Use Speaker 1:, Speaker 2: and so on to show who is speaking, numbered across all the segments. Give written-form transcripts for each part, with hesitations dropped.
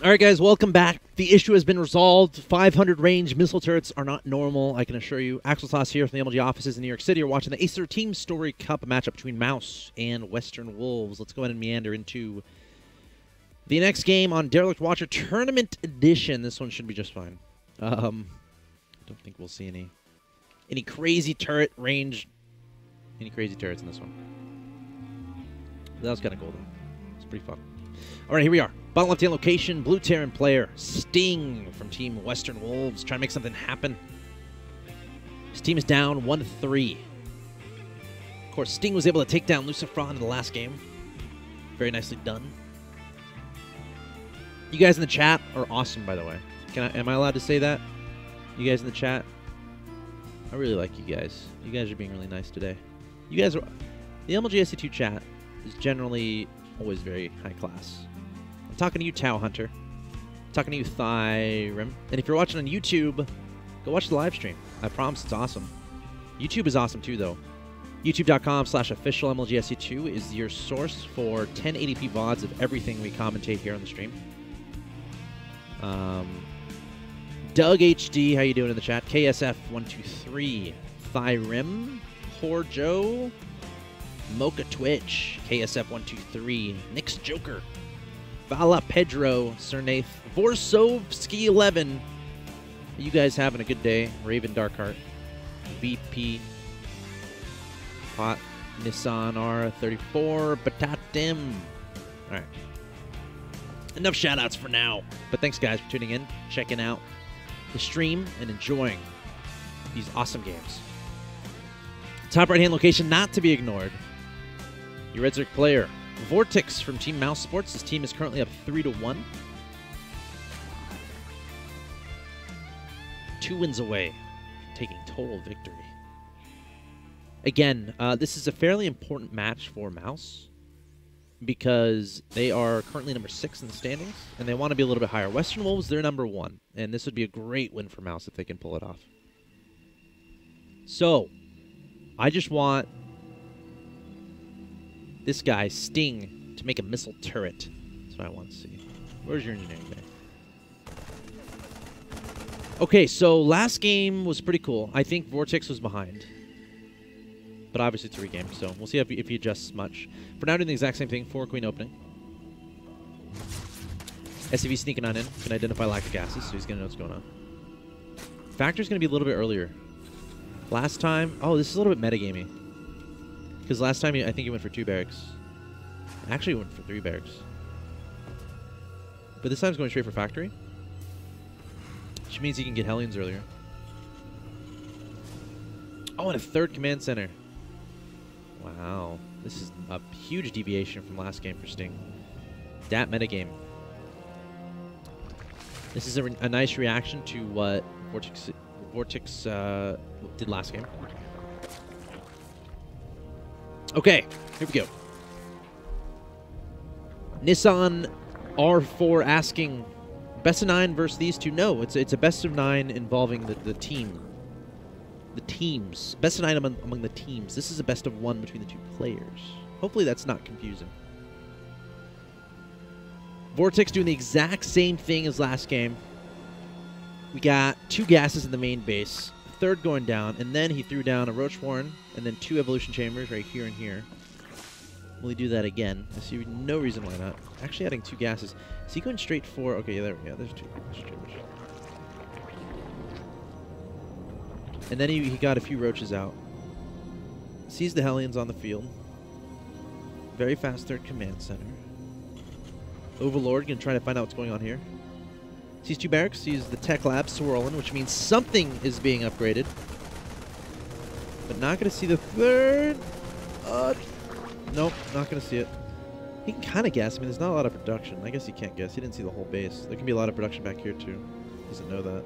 Speaker 1: All right, guys, welcome back. The issue has been resolved. 500 range missile turrets are not normal, I can assure you. Axel Sauce here from the MLG offices in New York City. You're watching the Acer TeamStory Cup matchup between Mouz and WesternWolves. Let's go ahead and meander into the next game on Derelict Watcher Tournament Edition. This one should be just fine. I don't think we'll see any crazy turret range, any crazy turrets in this one. That was kind of cool, though. It's pretty fun. All right, here we are. Bottom left-hand location, Blue Terran player, Sting from Team WesternWolves, trying to make something happen. His team is down 1-3. Of course, Sting was able to take down Lucifron in the last game. Very nicely done. You guys in the chat are awesome, by the way. Am I allowed to say that? You guys in the chat? I really like you guys. You guys are being really nice today. You guys are... The MLGSC2 chat is generally always very high class. I'm talking to you, Tau Hunter. I'm talking to you, Thyrim. And if you're watching on YouTube, go watch the live stream. I promise it's awesome. YouTube is awesome too, though. YouTube.com/official MLGSC2 is your source for 1080p VODs of everything we commentate here on the stream. Doug HD, how you doing in the chat? KSF123, Thyrim, Poor Joe, Mocha Twitch, KSF123, Nick's Joker, Vala Pedro, Cernath, Vorsovsky11. You guys having a good day? Raven Darkheart, VP, Hot, Nissan R34, Batatim. All right. Enough shout-outs for now. But thanks, guys, for tuning in, checking out the stream, and enjoying these awesome games. Top right-hand location not to be ignored. Your Red Zerg player, Vortex from Team Mouse Sports. His team is currently up 3-1. 2 wins away, taking total victory. Again, this is a fairly important match for Mouse because they are currently number 6 in the standings, and they want to be a little bit higher. WesternWolves, they're number 1, and this would be a great win for Mouse if they can pull it off. So, I just want this guy, Sting, to make a missile turret. That's what I want to see. Where's your engineering guy? Okay, so last game was pretty cool. I think Vortex was behind. But obviously it's a regame, so we'll see if he adjusts much. For now, doing the exact same thing. 4-queen opening. SCV sneaking on in. Can identify lack of gases, so he's going to know what's going on. Factor's going to be a little bit earlier. Last time... Oh, this is a little bit metagamey. Because last time, I think he went for 2 barracks. Actually, he went for 3 barracks. But this time he's going straight for factory. Which means he can get Hellions earlier. Oh, and a 3rd command center. Wow. This is a huge deviation from last game for Sting. Dat metagame. This is a nice reaction to what Vortex did last game. Okay, here we go. Nissan R4 asking, best of 9 versus these two? No, it's a best of 9 involving the team. The teams. Best of 9 among the teams. This is a best of 1 between the 2 players. Hopefully that's not confusing. Vortex doing the exact same thing as last game. We got 2 gases in the main base. 3rd going down, and then he threw down a Roach Warren, and then 2 evolution chambers right here and here. Will he do that again? I see no reason why not. Actually adding 2 gases. Is he going straight for... Okay, yeah, there we go. There's 2 chambers. And then he got a few roaches out. Sees the Hellions on the field. Very fast 3rd command center. Overlord going to try to find out what's going on here. Sees 2 barracks. Sees the tech lab swirling, which means something is being upgraded. But not going to see the 3rd. Nope, not going to see it. He can kind of guess. I mean, there's not a lot of production. I guess he can't guess. He didn't see the whole base. There can be a lot of production back here, too. Doesn't know that.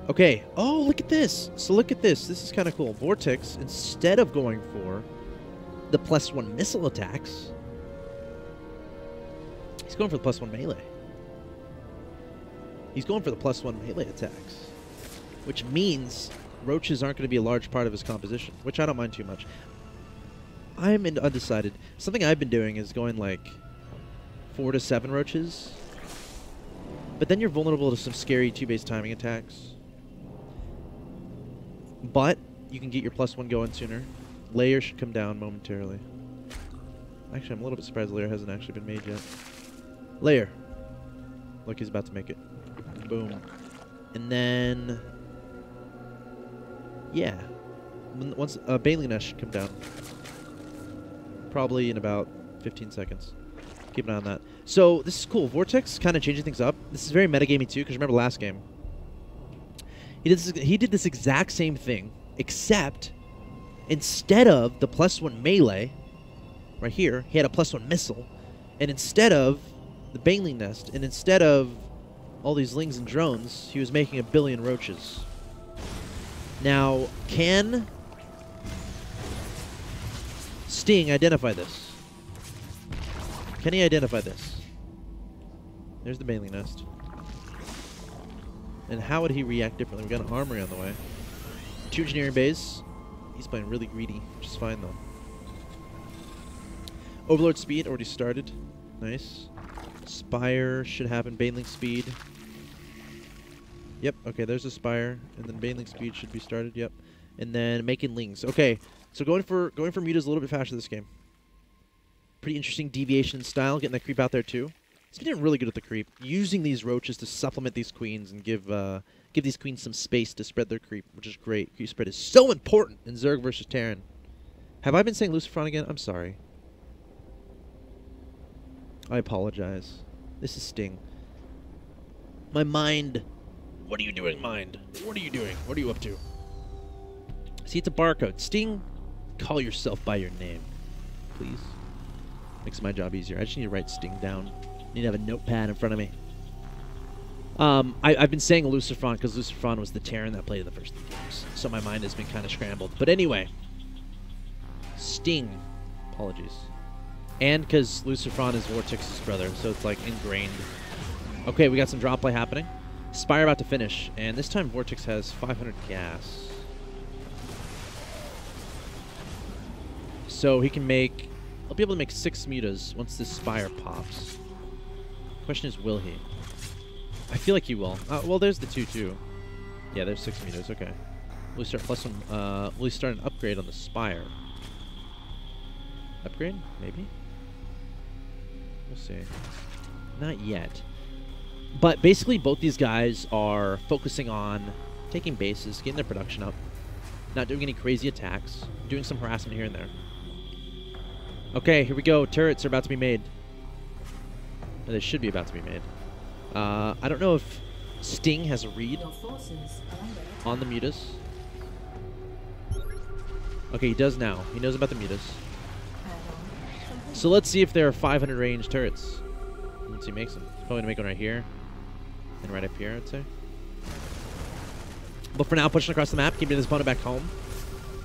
Speaker 1: Okay. Oh, look at this. So look at this. This is kind of cool. Vortex, instead of going for the +1 missile attacks, he's going for the +1 melee. He's going for the +1 melee attacks, which means roaches aren't going to be a large part of his composition, which I don't mind too much. I'm undecided. Something I've been doing is going like 4 to 7 roaches. But then you're vulnerable to some scary 2-base timing attacks. But you can get your +1 going sooner. Layer should come down momentarily. Actually, I'm a little bit surprised Layer hasn't actually been made yet. Layer. Look, he's about to make it. Boom. And then... yeah. Once Bailey Nest should come down. Probably in about 15 seconds. Keep an eye on that. So, this is cool. Vortex kind of changing things up. This is very metagamey too, because remember last game. He did this exact same thing, except instead of the +1 melee, right here, he had a +1 missile. And instead of the Bailey Nest, and instead of all these lings and drones, he was making 1 billion roaches. Now, can Sting identify this? Can he identify this? There's the Bailey Nest. And how would he react differently? We've got an armory on the way. 2 engineering bays. He's playing really greedy, which is fine though. Overlord speed already started. Nice. Spire should happen. Baneling speed. Yep, okay, there's a Spire. And then Baneling speed should be started, yep. And then making Lings. Okay, so going for Mutas a little bit faster this game. Pretty interesting deviation in style, getting that creep out there too. He's been doing really good at the creep. Using these roaches to supplement these queens and give these queens some space to spread their creep, which is great. Creep spread is so important in Zerg versus Terran. Have I been saying Lucifron again? I'm sorry. I apologize. This is Sting. My mind. What are you doing, mind? What are you doing? What are you up to? See, it's a barcode. Sting, call yourself by your name, please. Makes my job easier. I just need to write Sting down. I need to have a notepad in front of me. I've been saying Lucifron because Lucifron was the Terran that played in the first 3 games. So my mind has been kind of scrambled. But anyway. Sting. Apologies. And because Lucifron is Vortex's brother, so it's like ingrained. Okay, we got some drop play happening. Spire about to finish, and this time Vortex has 500 gas. So he can make... I'll be able to make 6 mutas once this Spire pops. Question is, will he? I feel like he will. Well, there's the 2 too. Yeah, there's 6 mutas. Okay. Will we start +1? Will we start an upgrade on the Spire? Upgrade? Maybe. We'll see. Not yet. But basically, both these guys are focusing on taking bases, getting their production up, not doing any crazy attacks, doing some harassment here and there. Okay, here we go. Turrets are about to be made. Or they should be about to be made. I don't know if Sting has a read on the mutas. Okay, he does now. He knows about the mutas. So let's see if there are 500 range turrets. Once he makes them. Probably going to make one right here. And right up here, I'd say. But for now, pushing across the map, keeping his opponent back home.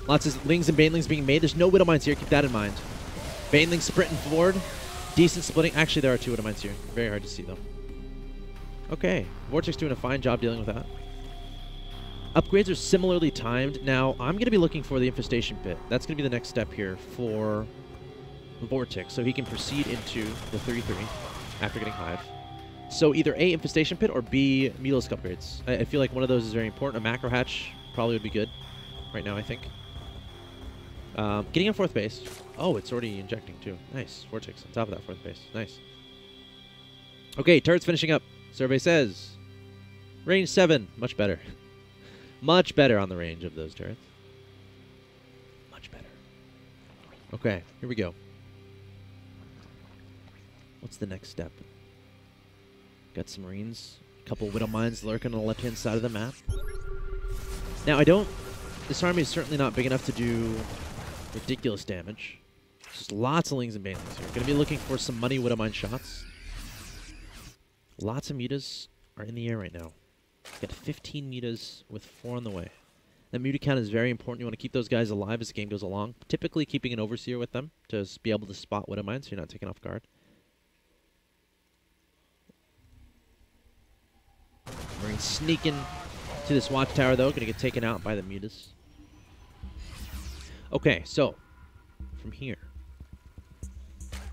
Speaker 1: Lots of Lings and Banelings being made. There's no Widow Mines here. Keep that in mind. Baneling sprinting forward. Decent splitting. Actually, there are 2 Widow Mines here. Very hard to see, though. Okay. Vortex doing a fine job dealing with that. Upgrades are similarly timed. Now, I'm going to be looking for the Infestation Pit. That's going to be the next step here for Vortex, so he can proceed into the 3-3 after getting Hive. So either A, Infestation Pit, or B, Mutalisk upgrades. I feel like one of those is very important. A Macro Hatch probably would be good right now, I think. Getting on 4th base. Oh, it's already injecting, too. Nice. Vortex on top of that 4th base. Nice. Okay, turrets finishing up. Survey says range 7. Much better. Much better on the range of those turrets. Much better. Okay, here we go. What's the next step? Got some Marines. A couple Widow Mines lurking on the left-hand side of the map. Now, this army is certainly not big enough to do ridiculous damage. Just lots of Lings and Banelings here. Going to be looking for some money Widow Mine shots. Lots of mutas are in the air right now. Got 15 mutas with 4 on the way. That muta count is very important. You want to keep those guys alive as the game goes along. Typically keeping an Overseer with them to be able to spot Widow Mines so you're not taken off guard. Marines sneaking to this watchtower, though. Going to get taken out by the mutas. Okay, so from here,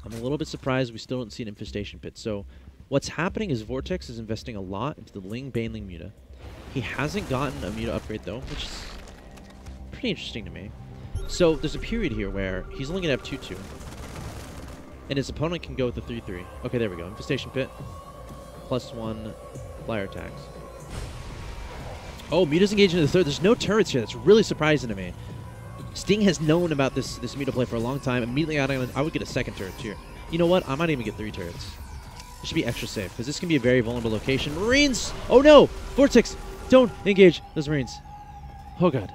Speaker 1: I'm a little bit surprised we still don't see an infestation pit. So what's happening is Vortex is investing a lot into the Ling Baneling Muta. He hasn't gotten a Muta upgrade, though, which is pretty interesting to me. So there's a period here where he's only going to have 2-2. And his opponent can go with the 3-3. Okay, there we go. Infestation Pit. +1 flyer attacks. Oh, Muta's engaged in the third. There's no turrets here. That's really surprising to me. Sting has known about this Muta play for a long time. Immediately I would get a second turret here. You know what? I might even get 3 turrets. It should be extra safe, because this can be a very vulnerable location. Marines! Oh no! Vortex! Don't engage those Marines. Oh god.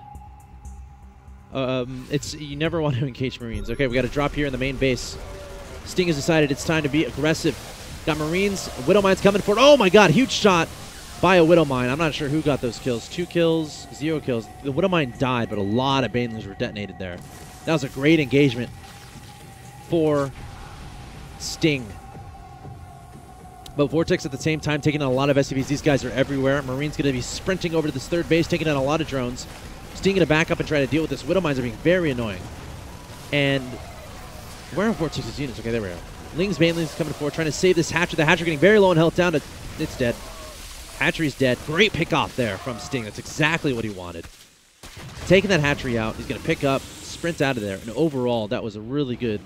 Speaker 1: You never want to engage Marines. Okay, we got a drop here in the main base. Sting has decided it's time to be aggressive. Got Marines. Widowmine's coming for it. Oh my god, huge shot by a Widowmine. I'm not sure who got those kills. 2 kills, 0 kills. The Widowmine died, but a lot of Banelings were detonated there. That was a great engagement for Sting. But Vortex at the same time taking out a lot of SCVs. These guys are everywhere. Marine's going to be sprinting over to this third base, taking out a lot of drones. Sting going to back up and try to deal with this. Widowmines are being very annoying. And where are Vortex's units? Okay, there we go. Ling's Banelings coming forward, trying to save this Hatcher. The Hatcher getting very low in health down to... It's dead. Hatchery's dead. Great pick off there from Sting. That's exactly what he wanted. Taking that Hatchery out, he's going to pick up, sprint out of there. And overall, that was a really good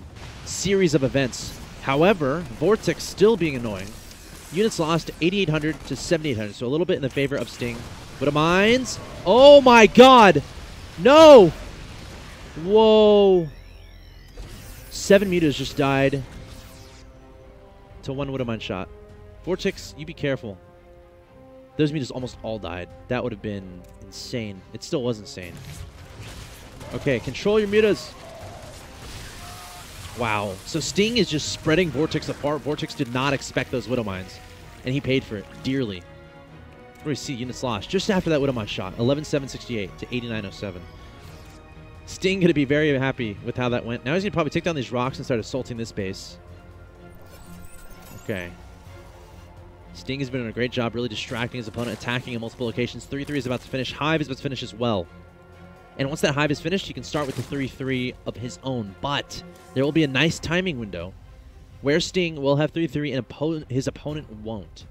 Speaker 1: series of events. However, Vortex still being annoying. Units lost 8,800 to 7,800, so a little bit in the favor of Sting. Widowmines. Oh my god! No! Whoa. 7 Mutas just died to 1 Widowmine shot. Vortex, you be careful. Those Mutas almost all died. That would have been insane. It still was insane. Okay, control your Mutas. Wow. So Sting is just spreading Vortex apart. Vortex did not expect those Widowmines, and he paid for it dearly. What do we see? Units lost just after that Widowmine shot. 11,768 to 8,907. Sting going to be very happy with how that went. Now he's going to probably take down these rocks and start assaulting this base. Okay. Sting has been doing a great job really distracting his opponent, attacking in multiple locations. 3-3 is about to finish. Hive is about to finish as well. And once that Hive is finished, he can start with the 3-3 of his own. But there will be a nice timing window where Sting will have 3-3 and his opponent won't.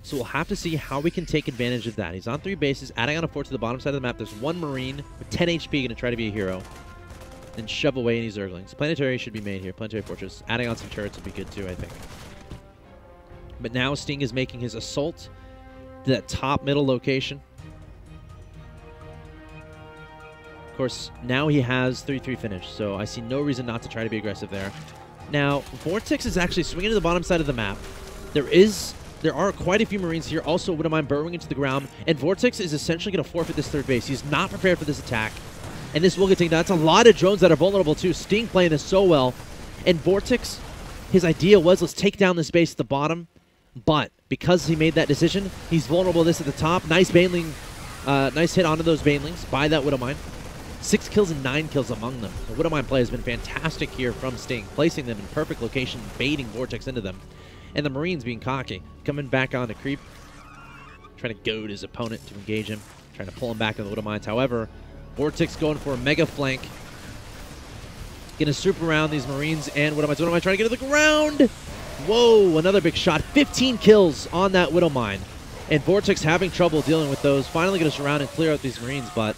Speaker 1: So we'll have to see how we can take advantage of that. He's on 3 bases, adding on a 4 to the bottom side of the map. There's 1 Marine with 10 HP going to try to be a hero and shove away any Zerglings. Planetary should be made here. Planetary Fortress. Adding on some turrets would be good too, I think. But now Sting is making his assault to that top middle location. Of course, now he has 3-3 finish, so I see no reason not to try to be aggressive there. Now, Vortex is actually swinging to the bottom side of the map. There are quite a few Marines here, also Widowmine burrowing into the ground, and Vortex is essentially going to forfeit this third base. He's not prepared for this attack, and this will get taken down. That's a lot of drones that are vulnerable too. Sting playing this so well, and Vortex, his idea was, let's take down this base at the bottom, but because he made that decision, he's vulnerable to this at the top. Nice Baneling, nice hit onto those Banelings by that Widowmine. 6 kills and 9 kills among them. The Widowmine play has been fantastic here from Sting, placing them in perfect location, baiting Vortex into them. And the Marines being cocky, coming back on to creep, trying to goad his opponent to engage him, trying to pull him back in the Widowmines. However, Vortex going for a mega flank. Gonna swoop around these Marines and Widowmines. Widowmine trying to get to the ground! Whoa, another big shot. 15 kills on that Widowmine. And Vortex having trouble dealing with those. Finally gonna surround and clear out these Marines, but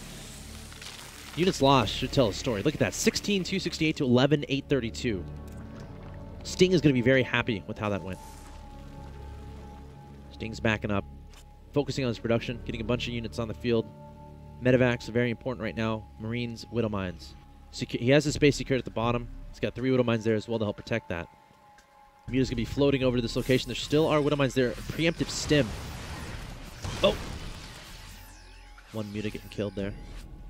Speaker 1: units lost should tell a story. Look at that, 16,268 to 11,832. Sting is going to be very happy with how that went. Sting's backing up, focusing on his production, getting a bunch of units on the field. Medevacs are very important right now. Marines, Widowmines. He has his space secured at the bottom. He's got 3 Widowmines there as well to help protect that. Muta's going to be floating over to this location. There still are Widowmines there. Preemptive stim. Oh! 1 Muta getting killed there.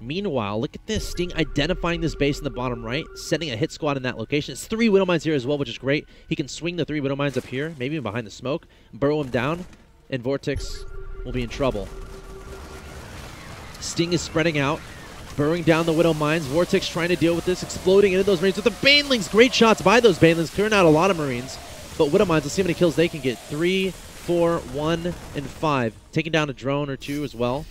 Speaker 1: Meanwhile, look at this. Sting identifying this base in the bottom right, sending a hit squad in that location. It's 3 Widowmines here as well, which is great. He can swing the 3 Widowmines up here, maybe even behind the smoke, burrow him down, and Vortex will be in trouble. Sting is spreading out, burrowing down the Widowmines. Vortex trying to deal with this, exploding into those Marines with the Banelings. Great shots by those Banelings, clearing out a lot of Marines. But Widowmines, let's see how many kills they can get. 3, 4, 1, and 5. Taking down a drone or 2 as well.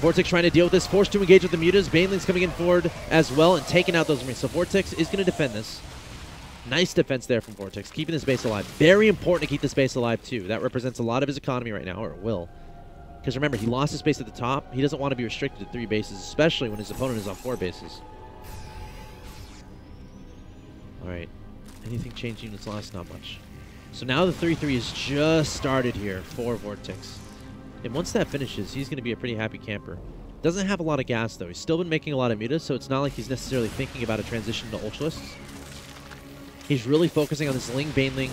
Speaker 1: Vortex trying to deal with this, forced to engage with the Mutas. Banelings coming in forward as well and taking out those Marines. So Vortex is going to defend this. Nice defense there from Vortex, keeping this base alive. Very important to keep this base alive, too. That represents a lot of his economy right now, or it will. Because remember, he lost his base at the top. He doesn't want to be restricted to 3 bases, especially when his opponent is on 4 bases. Alright. Anything changed units lost? Not much. So now the 3-3 is just started here for Vortex. And once that finishes, he's going to be a pretty happy camper. Doesn't have a lot of gas, though. He's still been making a lot of mutas, so it's not like he's necessarily thinking about a transition to Ultralisks. He's really focusing on this Ling, Baneling,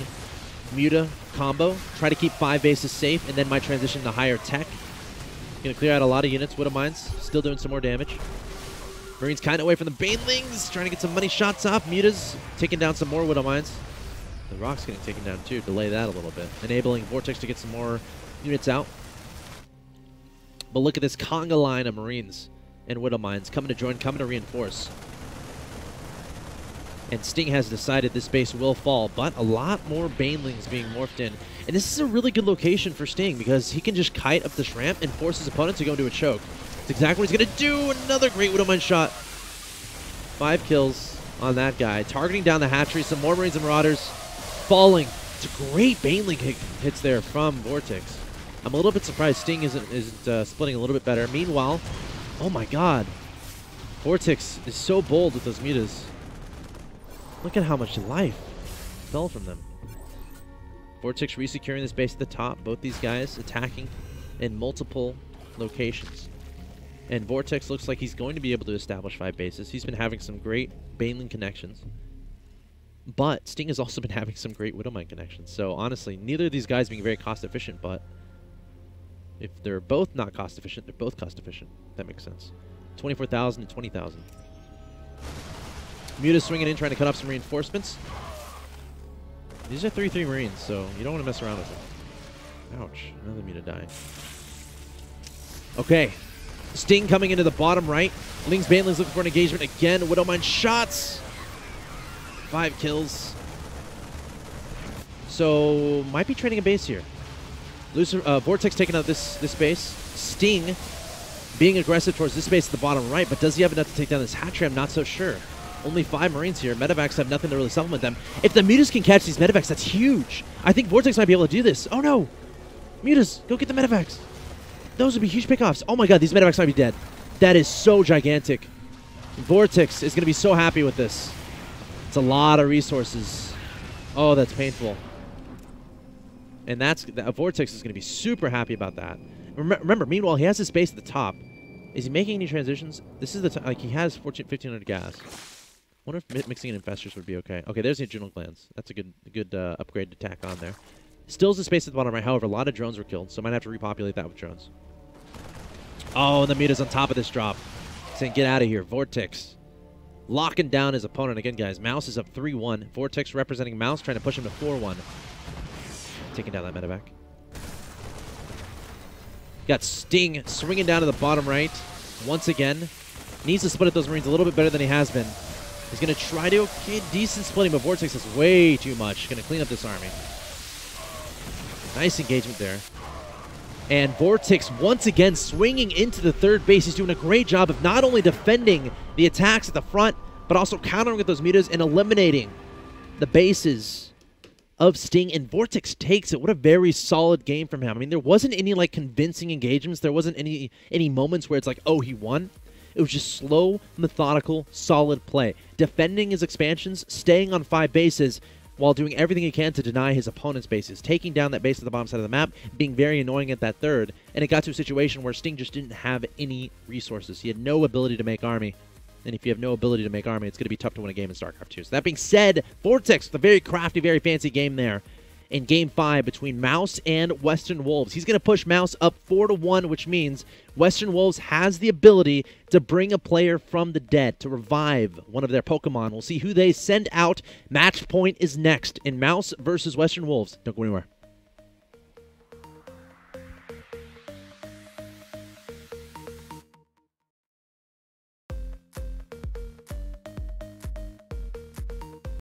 Speaker 1: Muta combo. Try to keep 5 bases safe, and then might transition to higher tech. Going to clear out a lot of units. Widow Mines still doing some more damage. Marines kind of away from the Banelings, trying to get some money shots off. Mutas taking down some more Widow Mines. The Rock's getting taken down too. Delay that a little bit, enabling Vortex to get some more units out. But look at this conga line of Marines and Widow Mines coming to join, coming to reinforce. And Sting has decided this base will fall, but a lot more Banelings being morphed in. And this is a really good location for Sting because he can just kite up this ramp and force his opponent to go into a choke. That's exactly what he's going to do. Another great Widow Mine shot. 5 kills on that guy. Targeting down the hatchery. Some more Marines and Marauders falling. It's a great Baneling hits there from Vortex. I'm a little bit surprised Sting isn't splitting a little bit better. Meanwhile, oh my god. Vortex is so bold with those mutas. Look at how much life fell from them. Vortex resecuring this base at the top. Both these guys attacking in multiple locations. And Vortex looks like he's going to be able to establish 5 bases. He's been having some great Baneling connections. But Sting has also been having some great Widowmine connections. So honestly, neither of these guys being very cost efficient, but if they're both not cost efficient, they're both cost efficient. That makes sense. 24,000 and 20,000. Muta swinging in, trying to cut off some reinforcements. These are 3-3 Marines, so you don't want to mess around with them. Ouch. Another Muta dying. Okay. Sting coming into the bottom right. Ling's Baneling's looking for an engagement again. Widowmine shots. 5 kills. So, might be trading a base here. Vortex taking out this base. Sting being aggressive towards this base at the bottom right, but does he have enough to take down this hatchery? I'm not so sure. Only 5 Marines here. Medevacs have nothing to really supplement them. If the Mutas can catch these Medevacs, that's huge. I think Vortex might be able to do this. Oh no! Mutas, go get the Medevacs. Those would be huge pickoffs. Oh my god, these Medevacs might be dead. That is so gigantic. Vortex is going to be so happy with this. It's a lot of resources. Oh, that's painful. And Vortex is going to be super happy about that. Remember, meanwhile, he has his base at the top. Is he making any transitions? This is the like he has 1,500 gas. Wonder if mixing in Infestors would be okay. Okay, there's the Adrenal Glands. That's a good upgrade to tack on there. Still is the space at the bottom right. However, a lot of drones were killed, so I might have to repopulate that with drones. Oh, and the Muta's on top of this drop. Saying, get out of here. Vortex locking down his opponent. Again, guys, Mouz is up 3-1. Vortex representing Mouz, trying to push him to 4-1. Taking down that medevac. Got Sting swinging down to the bottom right. Once again. Needs to split at those Marines a little bit better than he has been. He's going to try to, okay, decent splitting, but Vortex is way too much. Going to clean up this army. Nice engagement there. And Vortex once again swinging into the third base. He's doing a great job of not only defending the attacks at the front, but also countering with those mutas and eliminating the bases of Sting. And Vortex takes it. What a very solid game from him. I mean, there wasn't any like convincing engagements. There wasn't any moments where it's like, oh, he won. It was just slow, methodical, solid play. Defending his expansions, staying on 5 bases, while doing everything he can to deny his opponent's bases, taking down that base at the bottom side of the map, being very annoying at that third, and it got to a situation where Sting just didn't have any resources. He had no ability to make army, and if you have no ability to make army, it's going to be tough to win a game in StarCraft 2. So that being said, Vortex with a very crafty, very fancy game there in Game 5 between Mouz and WesternWolves. He's going to push Mouz up 4-1, which means WesternWolves has the ability to bring a player from the dead, to revive one of their Pokemon. We'll see who they send out. Match point is next in Mouz versus WesternWolves. Don't go anywhere.